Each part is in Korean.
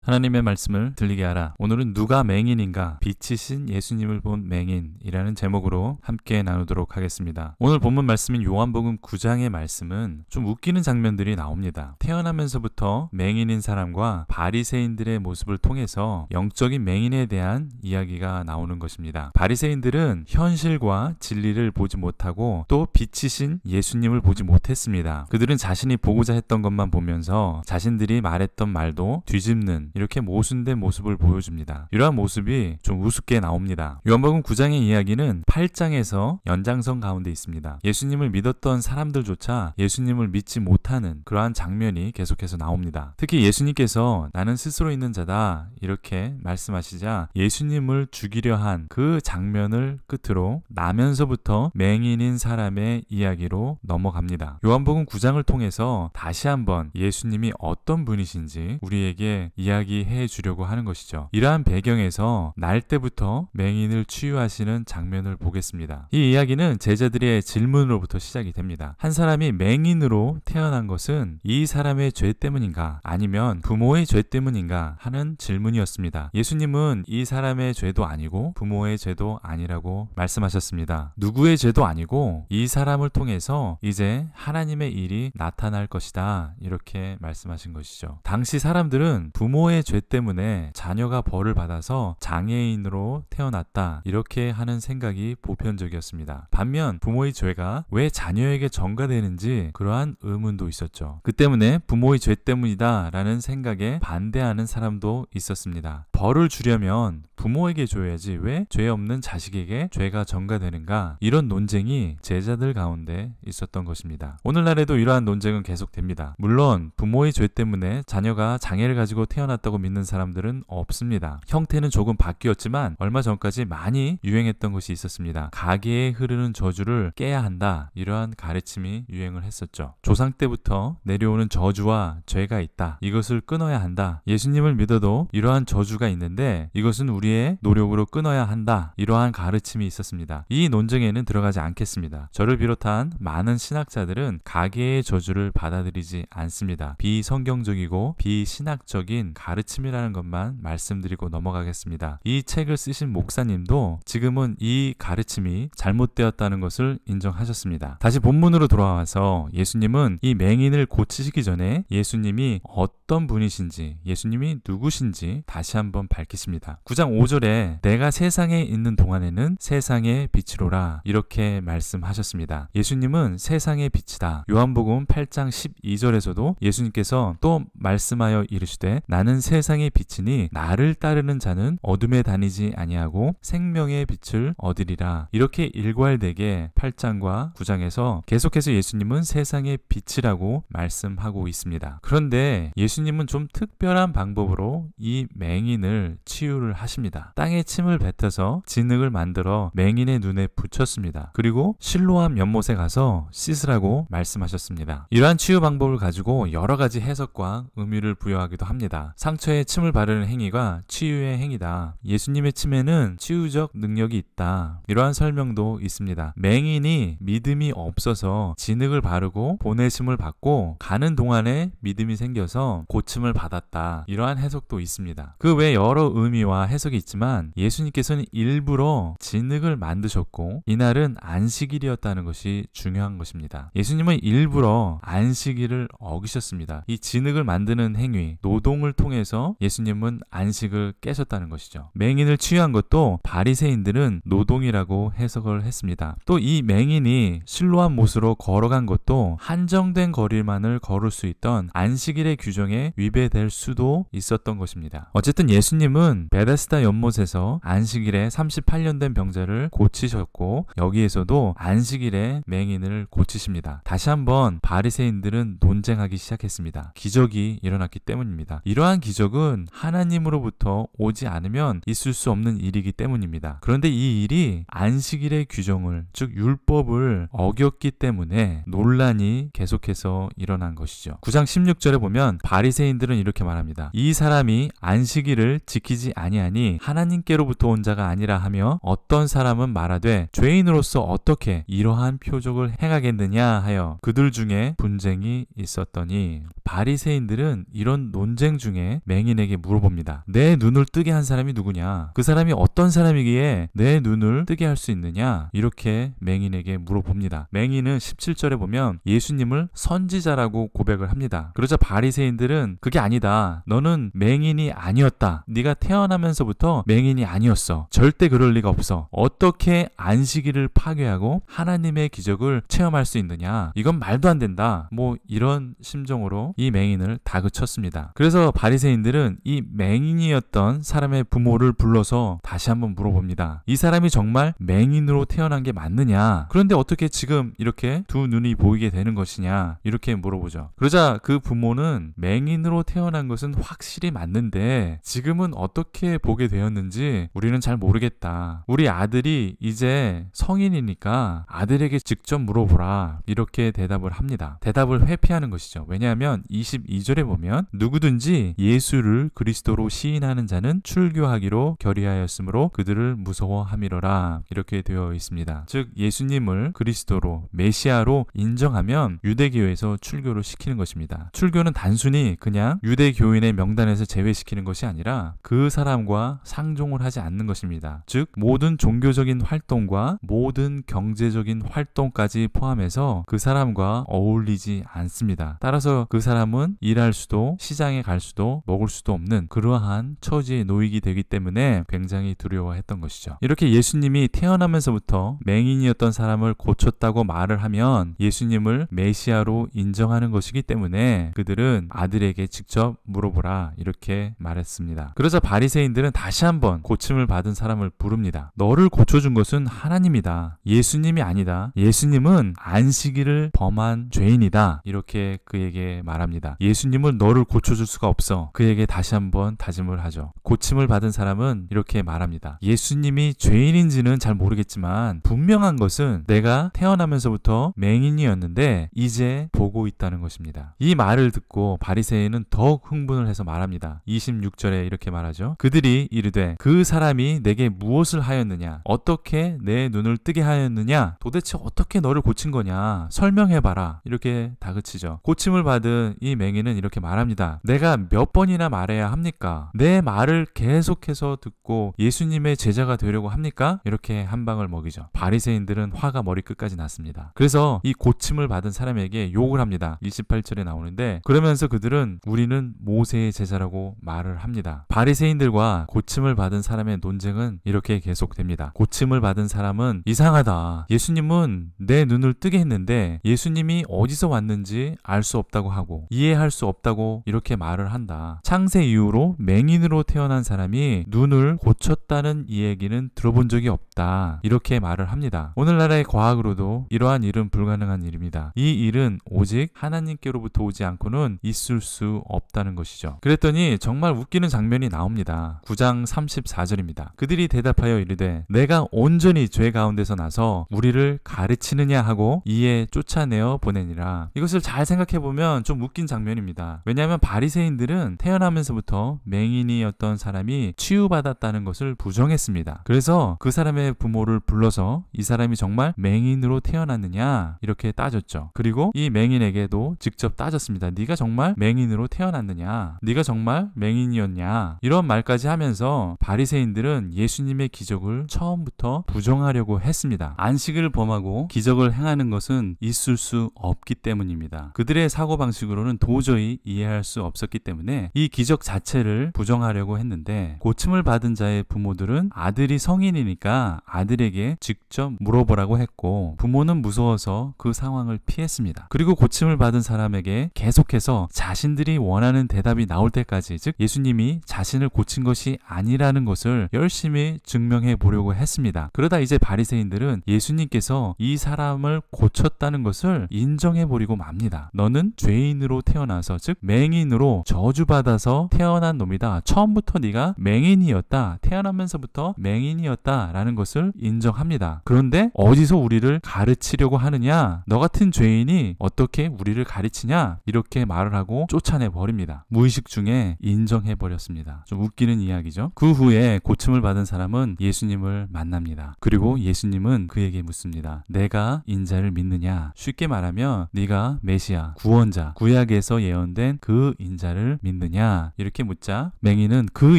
하나님의 말씀을 들리게 하라. 오늘은 누가 맹인인가? 빛이신 예수님을 본 맹인이라는 제목으로 함께 나누도록 하겠습니다. 오늘 본문 말씀인 요한복음 9장의 말씀은 좀 웃기는 장면들이 나옵니다. 태어나면서부터 맹인인 사람과 바리새인들의 모습을 통해서 영적인 맹인에 대한 이야기가 나오는 것입니다. 바리새인들은 현실과 진리를 보지 못하고 또 빛이신 예수님을 보지 못했습니다. 그들은 자신이 보고자 했던 것만 보면서 자신들이 말했던 말도 뒤집는 이렇게 모순된 모습을 보여줍니다. 이러한 모습이 좀 우습게 나옵니다. 요한복음 9장의 이야기는 8장에서 연장선 가운데 있습니다. 예수님을 믿었던 사람들조차 예수님을 믿지 못하는 그러한 장면이 계속해서 나옵니다. 특히 예수님께서 나는 스스로 있는 자다 이렇게 말씀하시자 예수님을 죽이려 한 그 장면을 끝으로 나면서부터 맹인인 사람의 이야기로 넘어갑니다. 요한복음 9장을 통해서 다시 한번 예수님이 어떤 분이신지 우리에게 이야기해 주려고 하는 것이죠. 이러한 배경에서 날 때부터 맹인을 치유하시는 장면을 보겠습니다. 이 이야기는 제자들의 질문으로부터 시작이 됩니다. 한 사람이 맹인으로 태어난 것은 이 사람의 죄 때문인가 아니면 부모의 죄 때문인가 하는 질문이었습니다. 예수님은 이 사람의 죄도 아니고 부모의 죄도 아니라고 말씀하셨습니다. 누구의 죄도 아니고 이 사람을 통해서 이제 하나님의 일이 나타날 것이다 이렇게 말씀하신 것이죠. 당시 사람들은 부모의 죄 때문에 자녀가 벌을 받아서 장애인으로 태어났다 이렇게 하는 생각이 보편적이었습니다. 반면 부모의 죄가 왜 자녀에게 전가되는지 그러한 의문도 있었죠. 그 때문에 부모의 죄 때문이다 라는 생각에 반대하는 사람도 있었습니다. 벌을 주려면 부모에게 줘야지 왜 죄 없는 자식에게 죄가 전가되는가 이런 논쟁이 제자들 가운데 있었던 것입니다. 오늘날에도 이러한 논쟁은 계속됩니다. 물론 부모의 죄 때문에 자녀가 장애를 가지고 태어났다고 믿는 사람들은 없습니다. 형태는 조금 바뀌었지만 얼마 전까지 많이 유행했던 것이 있었습니다. 가계에 흐르는 저주를 깨야 한다 이러한 가르침이 유행을 했었죠. 조상 때부터 내려오는 저주와 죄가 있다. 이것을 끊어야 한다. 예수님을 믿어도 이러한 저주가 있는데 이것은 우리의 노력으로 끊어야 한다. 이러한 가르침이 있었습니다. 이 논쟁에는 들어가지 않겠습니다. 저를 비롯한 많은 신학자들은 가계의 저주를 받아들이지 않습니다. 비성경적이고 비신학적인 가르침이라는 것만 말씀드리고 넘어가겠습니다. 이 책을 쓰신 목사님도 지금은 이 가르침이 잘못되었다는 것을 인정하셨습니다. 다시 본문으로 돌아와서 예수님은 이 맹인을 고치시기 전에 예수님이 어떤 분이신지 예수님이 누구신지 다시 한번 밝히십니다. 9장 5절에 내가 세상에 있는 동안에는 세상의 빛이로라 이렇게 말씀하셨습니다. 예수님은 세상의 빛이다. 요한복음 8장 12절에서도 예수님께서 또 말씀하여 이르시되 나는 세상의 빛이니 나를 따르는 자는 어둠에 다니지 아니하고 생명의 빛을 얻으리라. 이렇게 일괄되게 8장과 9장에서 계속해서 예수님은 세상의 빛이라고 말씀하고 있습니다. 그런데 예수님은 좀 특별한 방법으로 이 맹인을 치유를 하십니다. 땅에 침을 뱉어서 진흙을 만들어 맹인의 눈에 붙였습니다. 그리고 실로암 연못에 가서 씻으라고 말씀하셨습니다. 이러한 치유 방법을 가지고 여러 가지 해석과 의미를 부여하기도 합니다. 상처에 침을 바르는 행위가 치유의 행위다. 예수님의 침에는 치유적 능력이 있다. 이러한 설명도 있습니다. 맹인이 믿음이 없어서 진흙을 바르고 보내심을 받고 가는 동안에 믿음이 생겨서 고침을 받았다. 이러한 해석도 있습니다. 그 외 여러 의미와 해석이 있지만 예수님께서는 일부러 진흙을 만드셨고 이날은 안식일이었다는 것이 중요한 것입니다. 예수님은 일부러 안식일을 어기셨습니다. 이 진흙을 만드는 행위, 노동을 통해서 예수님은 안식을 깨셨다는 것이죠. 맹인을 치유한 것도 바리새인들은 노동이라고 해석을 했습니다. 또 이 맹인이 실로암 못으로 걸어간 것도 한정된 거리만을 걸을 수 있던 안식일의 규정에 위배될 수도 있었던 것입니다. 어쨌든 예수님은 베데스다 연못에서 안식일에 38년 된 병자를 고치셨고 여기에서도 안식일에 맹인을 고치십니다. 다시 한번 바리새인들은 논쟁하기 시작했습니다. 기적이 일어났기 때문입니다. 이러한 기적은 하나님으로부터 오지 않으면 있을 수 없는 일이기 때문입니다. 그런데 이 일이 안식일의 규정을 즉 율법을 어겼기 때문에 논란이 계속해서 일어난 것이죠. 9장 16절에 보면 바리새인들은 이렇게 말합니다. 이 사람이 안식일을 지키지 아니하니 하나님께로부터 온 자가 아니라 하며 어떤 사람은 말하되 죄인으로서 어떻게 이러한 표적을 행하겠느냐 하여 그들 중에 분쟁이 있었더니 바리새인들은 이런 논쟁 중에 이렇게 맹인에게 물어봅니다. 내 눈을 뜨게 한 사람이 누구냐? 그 사람이 어떤 사람이기에 내 눈을 뜨게 할 수 있느냐? 이렇게 맹인에게 물어봅니다. 맹인은 17절에 보면 예수님을 선지자라고 고백을 합니다. 그러자 바리새인들은 그게 아니다. 너는 맹인이 아니었다. 네가 태어나면서부터 맹인이 아니었어. 절대 그럴 리가 없어. 어떻게 안식일을 파괴하고 하나님의 기적을 체험할 수 있느냐? 이건 말도 안 된다. 뭐 이런 심정으로 이 맹인을 다그쳤습니다. 그래서 바리새인들은 이 맹인이었던 사람의 부모를 불러서 다시 한번 물어봅니다. 이 사람이 정말 맹인으로 태어난 게 맞느냐? 그런데 어떻게 지금 이렇게 두 눈이 보이게 되는 것이냐? 이렇게 물어보죠. 그러자 그 부모는 맹인으로 태어난 것은 확실히 맞는데 지금은 어떻게 보게 되었는지 우리는 잘 모르겠다. 우리 아들이 이제 성인이니까 아들에게 직접 물어보라. 이렇게 대답을 합니다. 대답을 회피하는 것이죠. 왜냐하면 22절에 보면 누구든지 예수를 그리스도로 시인하는 자는 출교하기로 결의하였으므로 그들을 무서워함이로라. 이렇게 되어 있습니다. 즉 예수님을 그리스도로 메시아로 인정하면 유대교에서 출교를 시키는 것입니다. 출교는 단순히 그냥 유대교인의 명단에서 제외시키는 것이 아니라 그 사람과 상종을 하지 않는 것입니다. 즉 모든 종교적인 활동과 모든 경제적인 활동까지 포함해서 그 사람과 어울리지 않습니다. 따라서 그 사람은 일할 수도 시장에 갈 수도 먹을 수도 없는 그러한 처지에 놓이게 되기 때문에 굉장히 두려워했던 것이죠. 이렇게 예수님이 태어나면서부터 맹인이었던 사람을 고쳤다고 말을 하면 예수님을 메시아로 인정하는 것이기 때문에 그들은 아들에게 직접 물어보라 이렇게 말했습니다. 그러자 바리새인들은 다시 한번 고침을 받은 사람을 부릅니다. 너를 고쳐준 것은 하나님이다. 예수님이 아니다. 예수님은 안식일을 범한 죄인이다. 이렇게 그에게 말합니다. 예수님은 너를 고쳐줄 수가 없어. 그에게 다시 한번 다짐을 하죠. 고침을 받은 사람은 이렇게 말합니다. 예수님이 죄인인지는 잘 모르겠지만 분명한 것은 내가 태어나면서부터 맹인이었는데 이제 보고 있다는 것입니다. 이 말을 듣고 바리새인은 더욱 흥분을 해서 말합니다. 26절에 이렇게 말하죠. 그들이 이르되 그 사람이 내게 무엇을 하였느냐? 어떻게 내 눈을 뜨게 하였느냐? 도대체 어떻게 너를 고친 거냐? 설명해봐라. 이렇게 다그치죠. 고침을 받은 이 맹인은 이렇게 말합니다. 내가 몇 번이나 말해야 합니까? 내 말을 계속해서 듣고 예수님의 제자가 되려고 합니까? 이렇게 한 방을 먹이죠. 바리새인들은 화가 머리끝까지 났습니다. 그래서 이 고침을 받은 사람에게 욕을 합니다. 28절에 나오는데 그러면서 그들은 우리는 모세의 제자라고 말을 합니다. 바리새인들과 고침을 받은 사람의 논쟁은 이렇게 계속됩니다. 고침을 받은 사람은 이상하다. 예수님은 내 눈을 뜨게 했는데 예수님이 어디서 왔는지 알 수 없다고 하고 이해할 수 없다고 이렇게 말을 한다. 창세 이후로 맹인으로 태어난 사람이 눈을 고쳤다는 이야기는 들어본 적이 없다. 이렇게 말을 합니다. 오늘날의 과학으로도 이러한 일은 불가능한 일입니다. 이 일은 오직 하나님께로부터 오지 않고는 있을 수 없다는 것이죠. 그랬더니 정말 웃기는 장면이 나옵니다. 9장 34절입니다. 그들이 대답하여 이르되 내가 온전히 죄 가운데서 나서 우리를 가르치느냐 하고 이에 쫓아내어 보내니라. 이것을 잘 생각해보면 좀 웃긴 장면입니다. 왜냐하면 바리새인들은 태어나면서부터 맹인이었던 사람이 치유받았다는 것을 부정했습니다. 그래서 그 사람의 부모를 불러서 이 사람이 정말 맹인으로 태어났느냐 이렇게 따졌죠. 그리고 이 맹인에게도 직접 따졌습니다. 네가 정말 맹인으로 태어났느냐? 네가 정말 맹인이었냐? 이런 말까지 하면서 바리새인들은 예수님의 기적을 처음부터 부정하려고 했습니다. 안식을 범하고 기적을 행하는 것은 있을 수 없기 때문입니다. 그들의 사고방식으로는 도저히 이해할 수 없었기 때문에 이 기적 자체를 부정하려고 했는데 고침을 받은 자의 부모들은 아들이 성인이니까 아들에게 직접 물어보라고 했고 부모는 무서워서 그 상황을 피했습니다. 그리고 고침을 받은 사람에게 계속해서 자신들이 원하는 대답이 나올 때까지 즉 예수님이 자신을 고친 것이 아니라는 것을 열심히 증명해 보려고 했습니다. 그러다 이제 바리새인들은 예수님께서 이 사람을 고쳤다는 것을 인정해 버리고 맙니다. 너는 죄인으로 태어나서 즉 맹인으로 저주받아서 태어난 놈이다. 처음부터 네가 맹인이었다. 태어나면서부터 맹인이었다 라는 것을 인정합니다. 그런데 어디서 우리를 가르치려고 하느냐? 너 같은 죄인이 어떻게 우리를 가르치냐? 이렇게 말을 하고 쫓아내 버립니다. 무의식 중에 인정해 버렸습니다. 좀 웃기는 이야기죠. 그 후에 고침을 받은 사람은 예수님을 만납니다. 그리고 예수님은 그에게 묻습니다. 내가 인자를 믿느냐? 쉽게 말하면 네가 메시아, 구원자, 구약에서 예언된 그 인자를 믿느냐? 묻느냐 이렇게 묻자 맹인은 그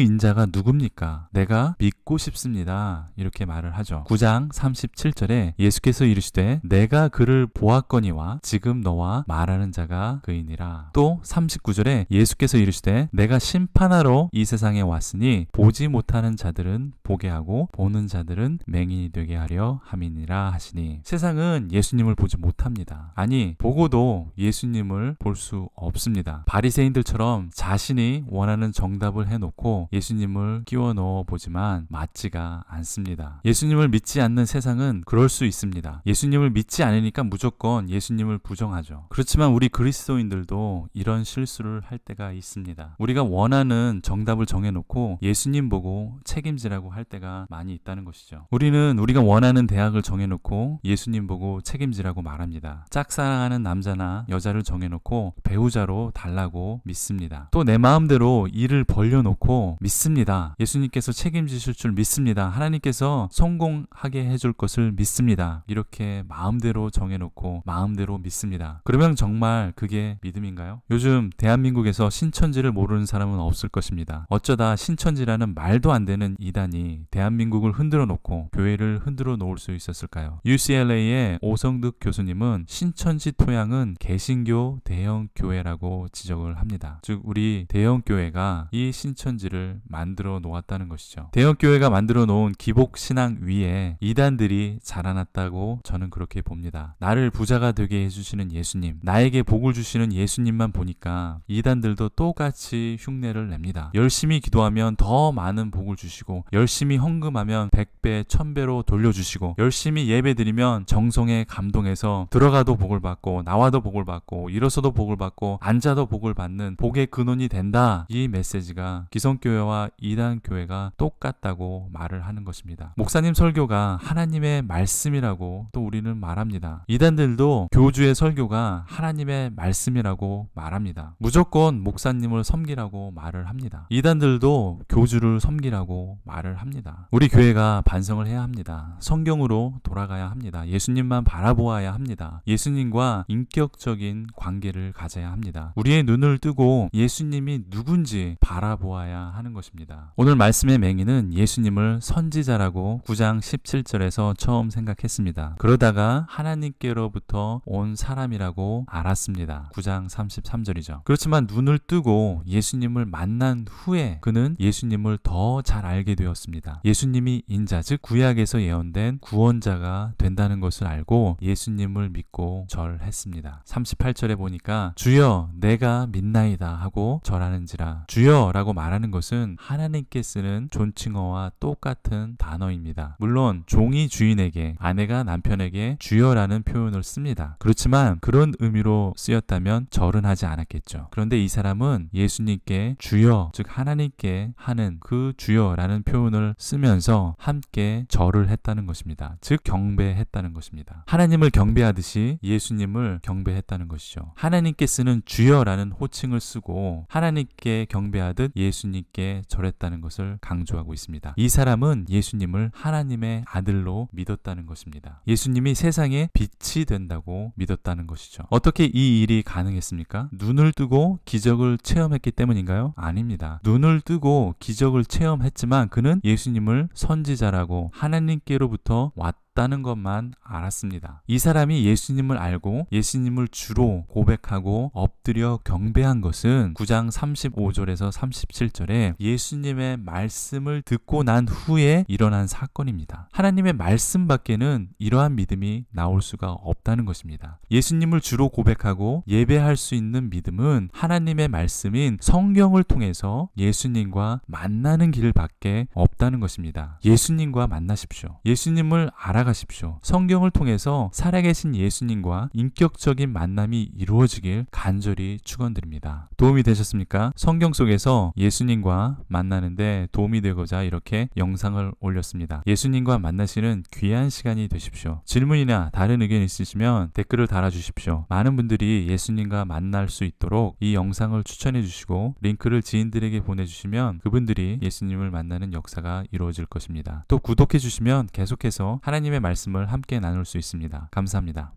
인자가 누굽니까? 내가 믿고 싶습니다. 이렇게 말을 하죠. 9장 37절에 예수께서 이르시되 내가 그를 보았거니와 지금 너와 말하는 자가 그이니라. 또 39절에 예수께서 이르시되 내가 심판하러 이 세상에 왔으니 보지 못하는 자들은 보게 하고 보는 자들은 맹인이 되게 하려 함이니라 하시니 세상은 예수님을 보지 못합니다. 아니 보고도 예수님을 볼 수 없습니다. 바리새인들처럼 자신이 원하는 정답을 해놓고 예수님을 끼워 넣어 보지만 맞지가 않습니다. 예수님을 믿지 않는 세상은 그럴 수 있습니다. 예수님을 믿지 않으니까 무조건 예수님을 부정하죠. 그렇지만 우리 그리스도인들도 이런 실수를 할 때가 있습니다. 우리가 원하는 정답을 정해놓고 예수님 보고 책임지라고 할 때가 많이 있다는 것이죠. 우리는 우리가 원하는 대학을 정해놓고 예수님 보고 책임지라고 말합니다. 짝사랑하는 남자나 여자를 정해놓고 배우자로 달라고 믿습니다. 또 내 마음대로 일을 벌려놓고 믿습니다. 예수님께서 책임지실 줄 믿습니다. 하나님께서 성공하게 해줄 것을 믿습니다. 이렇게 마음대로 정해놓고 마음대로 믿습니다. 그러면 정말 그게 믿음인가요? 요즘 대한민국에서 신천지를 모르는 사람은 없을 것입니다. 어쩌다 신천지라는 말도 안 되는 이단이 대한민국을 흔들어 놓고 교회를 흔들어 놓을 수 있었을까요? UCLA의 오성득 교수님은 신천지 토양은 개신교 대형 교회라고 지적을 합니다. 즉 우리 대형 교회가 이 신천지를 만들어 놓았다는 것이죠. 대형 교회가 만들어 놓은 기복 신앙 위에 이단들이 자라났다고 저는 그렇게 봅니다. 나를 부자가 되게 해주시는 예수님, 나에게 복을 주시는 예수님만 보니까 이단들도 똑같이 흉내를 냅니다. 열심히 기도하면 더 많은 복을 주시고 열심히 헌금하면 100배, 1000배로 돌려주시고 열심히 예배드리면 정성에 감동해서 들어가도 복을 받고 나와도 복을 받고 일어서도 복을 받고 앉아도 복을 받는 복의 근원이 된다. 이 메시지가 기성교회와 이단교회가 똑같다고 말을 하는 것입니다. 목사님 설교가 하나님의 말씀이라고 또 우리는 말합니다. 이단들도 교주의 설교가 하나님의 말씀이라고 말합니다. 무조건 목사님을 섬기라고 말을 합니다. 이단들도 교주를 섬기라고 말을 합니다. 우리 교회가 반성을 해야 합니다. 성경으로 돌아가야 합니다. 예수님만 바라보아야 합니다. 예수님과 인격적인 관계를 가져야 합니다. 우리의 눈을 뜨고 예수님이 누군지 바라보아야 하는 것입니다. 오늘 말씀의 맹인은 예수님을 선지자라고 9장 17절에서 처음 생각했습니다. 그러다가 하나님께로부터 온 사람이라고 알았습니다. 9장 33절이죠. 그렇지만 눈을 뜨고 예수님을 만난 후에 그는 예수님을 더 잘 알게 되었습니다. 예수님이 인자, 즉 구약에서 예언된 구원자가 된다는 것을 알고 예수님을 믿고 절했습니다. 38절에 보니까 주여 내가 믿나이다 하고 절하는지라. 주여라고 말하는 것은 하나님께 쓰는 존칭어와 똑같은 단어입니다. 물론 종이 주인에게, 아내가 남편에게 주여라는 표현을 씁니다. 그렇지만 그런 의미로 쓰였다면 절은 하지 않았겠죠. 그런데 이 사람은 예수님께 주여, 즉 하나님께 하는 그 주여라는 표현을 쓰면서 함께 절을 했다는 것입니다. 즉 경배했다는 것입니다. 하나님을 경배하듯이 예수님을 경배했다는 것이죠. 하나님께 쓰는 주여라는 호칭을 쓰고 하나님께 경배하듯 예수님께 절했다는 것을 강조하고 있습니다. 이 사람은 예수님을 하나님의 아들로 믿었다는 것입니다. 예수님이 세상의 빛이 된다고 믿었다는 것이죠. 어떻게 이 일이 가능했습니까? 눈을 뜨고 기적을 체험했기 때문인가요? 아닙니다. 눈을 뜨고 기적을 체험했지만 그는 예수님을 선지자라고 하나님께로부터 왔다는 것만 알았습니다. 이 사람이 예수님을 알고 예수님을 주로 고백하고 엎드려 경배한 것은 9장 35절에서 37절에 예수님의 말씀을 듣고 난 후에 일어난 사건입니다. 하나님의 말씀 밖에는 이러한 믿음이 나올 수가 없다는 것입니다. 예수님을 주로 고백하고 예배할 수 있는 믿음은 하나님의 말씀인 성경을 통해서 예수님과 만나는 길밖에 없다는 것입니다. 예수님과 만나십시오. 예수님을 알아가십시오. 성경을 통해서 살아계신 예수님과 인격적인 만남이 이루어지길 간절히 축원드립니다. 도움이 되셨습니까? 성경 속에서 예수님과 만나는데 도움이 되고자 이렇게 영상을 올렸습니다. 예수님과 만나시는 귀한 시간이 되십시오. 질문이나 다른 의견 있으시면 댓글을 달아주십시오. 많은 분들이 예수님과 만날 수 있도록 이 영상을 추천해 주시고 링크를 지인들에게 보내주시면 그분들이 예수님을 만나는 역사가 이루어질 것입니다. 또 구독해 주시면 계속해서 하나님의 말씀을 함께 나눌 수 있습니다. 감사합니다.